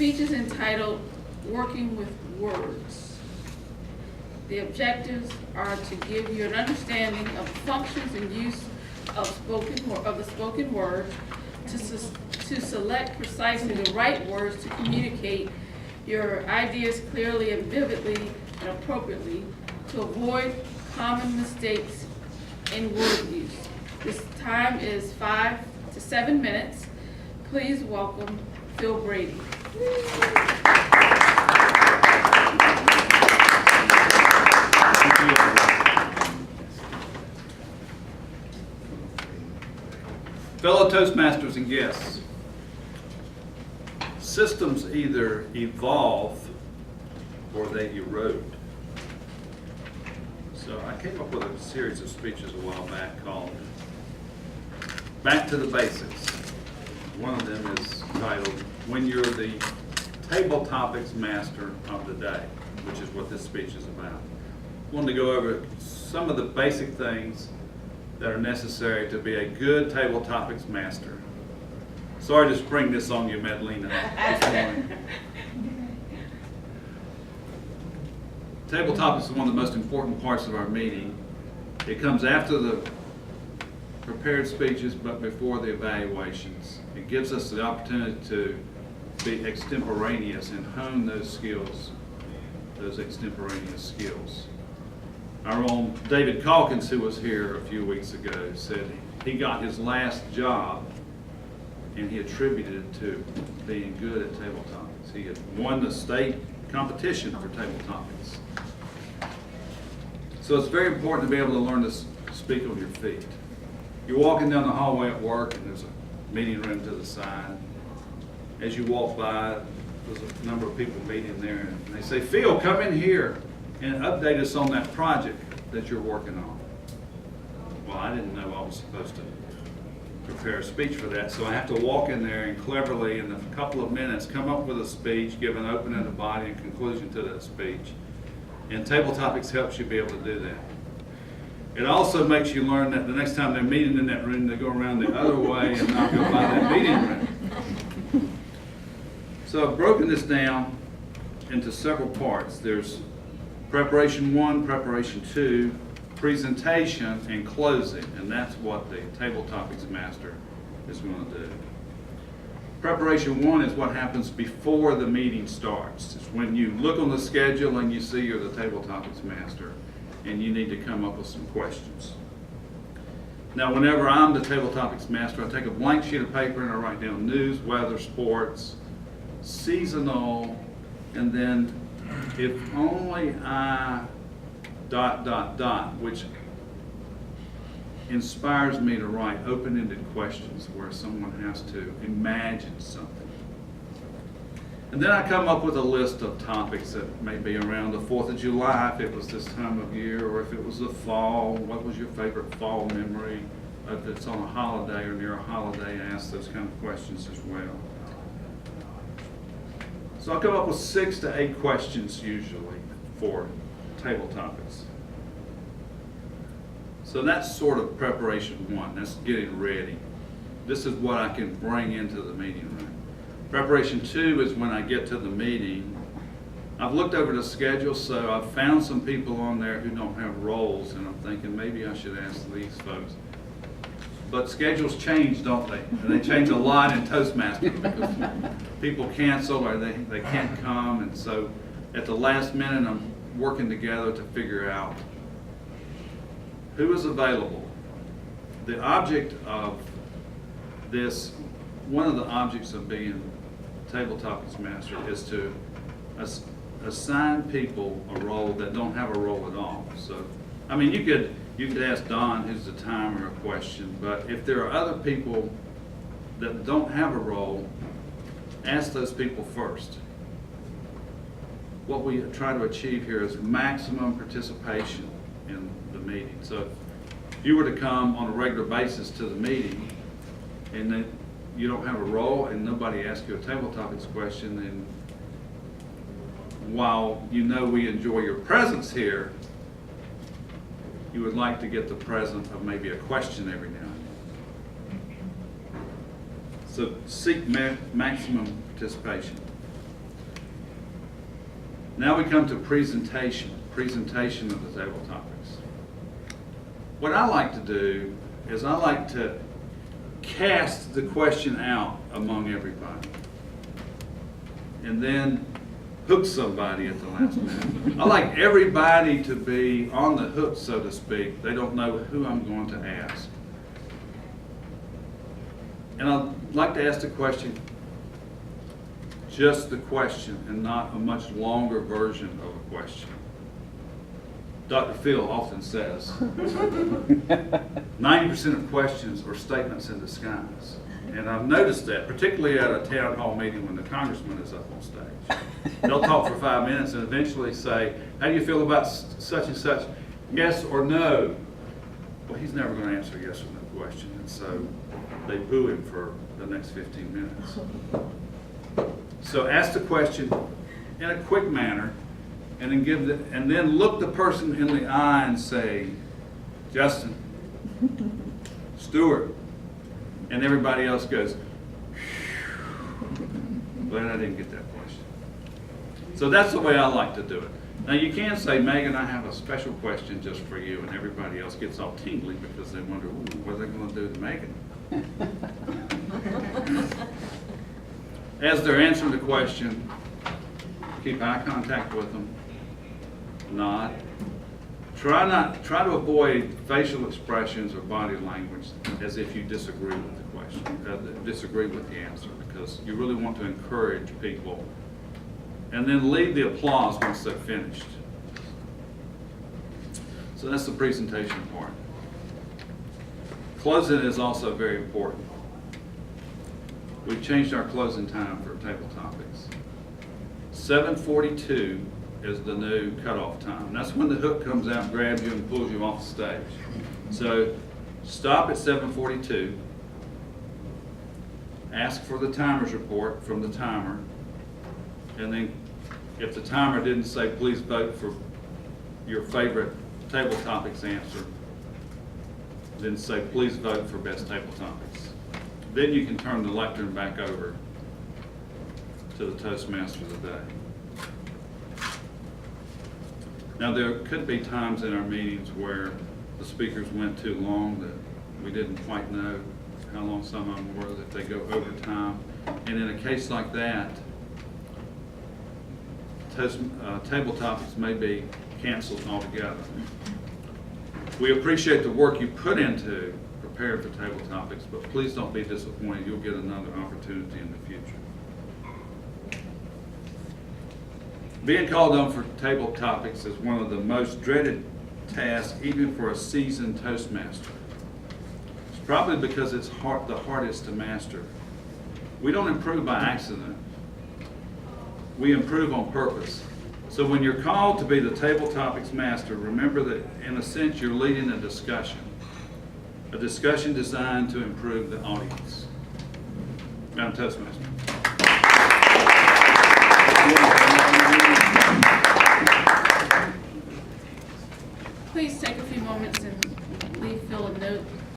speech is entitled Working with Words. The objectives are to give you an understanding of the functions and use of the spoken word, to select precisely the right words to communicate your ideas clearly and vividly and appropriately, to avoid common mistakes in word use. This time is 5 to 7 minutes. Please welcome Phil Brady. Fellow Toastmasters and guests, systems either evolve or they erode. So I came up with a series of speeches a while back called Back to the Basics. One of them is titled When You're the Tabletopics Master of the Day, which is what this speech is about. I wanted to go over some of the basic things that are necessary to be a good Tabletopics master. Sorry to spring this on you, Madalena, this morning. Tabletopics is one of the most important parts of our meeting. It comes after the prepared speeches, but before the evaluations. It gives us the opportunity to be extemporaneous and hone those skills, those extemporaneous skills. Our own David Calkins, who was here a few weeks ago, said he got his last job and he attributed it to being good at Tabletopics. He had won the state competition for Tabletopics. So it's very important to be able to learn to speak on your feet. You're walking down the hallway at work and there's a meeting room to the side. As you walk by, there's a number of people meeting there and they say, Phil, come in here and update us on that project that you're working on. Well, I didn't know I was supposed to prepare a speech for that, so I have to walk in there and cleverly, in a couple of minutes, come up with a speech, give an opening, a body, and conclusion to that speech. And Tabletopics helps you be able to do that. It also makes you learn that the next time they're meeting in that room, they go around the other way and not go by that meeting room. So I've broken this down into several parts. There's Preparation 1, Preparation 2, Presentation, and Closing, and that's what the Tabletopics Master is going to do. Preparation 1 is what happens before the meeting starts. It's when you look on the schedule and you see you're the Tabletopics Master and you need to come up with some questions. Now, whenever I'm the Tabletopics Master, I take a blank sheet of paper and I write down news, weather, sports, seasonal, and then if only I ... which inspires me to write open-ended questions where someone has to imagine something. And then I come up with a list of topics that may be around the 4th of July, if it was this time of year, or if it was the fall, what was your favorite fall memory? If it's on a holiday or near a holiday, I ask those kind of questions as well. So I'll come up with 6 to 8 questions usually for Tabletopics. So that's sort of Preparation 1, that's getting ready. This is what I can bring into the meeting room. Preparation 2 is when I get to the meeting. I've looked over the schedule, so I've found some people on there who don't have roles, and I'm thinking maybe I should ask these folks. But schedules change, don't they? And they change a lot in Toastmasters because people cancel or they can't come, and so at the last minute I'm working together to figure out who is available. The object of this, one of the objects of being Tabletopics Master is to assign people a role that don't have a role at all. So, I mean, you could ask Don, who's the timer, a question, but if there are other people that don't have a role, ask those people first. What we try to achieve here is maximum participation in the meeting. So if you were to come on a regular basis to the meeting and then you don't have a role and nobody asks you a Tabletopics question, then while you know we enjoy your presence here, you would like to get the present of maybe a question every now and then. So seek maximum participation. Now we come to presentation of the table topics. What I like to do is I like to cast the question out among everybody and then hook somebody at the last minute. I like everybody to be on the hook, so to speak. They don't know who I'm going to ask. And I'd like to ask the question, just the question, and not a much longer version of a question. Dr. Phil often says, 90% of questions are statements in disguise. And I've noticed that, particularly at a town hall meeting when the congressman is up on stage. They'll talk for 5 minutes and eventually say, how do you feel about such and such? Yes or no? Well, he's never going to answer yes or no question. And so they boo him for the next 15 minutes. So ask the question in a quick manner, and then look the person in the eye and say, Justin, Stuart, and everybody else goes, glad I didn't get that question. So that's the way I like to do it. Now you can say, Megan, I have a special question just for you, and everybody else gets all tingly because they wonder, what are they going to do to Megan? As they're answering the question, keep eye contact with them, nod. Try to avoid facial expressions or body language as if you disagree with the question, disagree with the answer, because you really want to encourage people. And then lead the applause once they're finished. So that's the presentation part. Closing is also very important. We've changed our closing time for table topics. 7:42 is the new cutoff time. That's when the hook comes out, grabs you, and pulls you off the stage. So stop at 7:42. Ask for the timer's report from the timer. And then if the timer didn't say, please vote for your favorite table topics answer, then say, please vote for best table topics. Then you can turn the lectern back over to the Toastmasters of the day. Now there could be times in our meetings where the speakers went too long that we didn't quite know how long some of them were, that they go over time. And in a case like that, table topics may be canceled altogether. We appreciate the work you put into preparing for table topics, but please don't be disappointed. You'll get another opportunity in the future. Being called on for table topics is one of the most dreaded tasks, even for a seasoned Toastmaster. It's probably because it's the hardest to master. We don't improve by accident. We improve on purpose. So when you're called to be the table topics master, remember that in a sense you're leading a discussion designed to improve the audience. Madam Toastmaster. Please take a few moments and leave Phil a note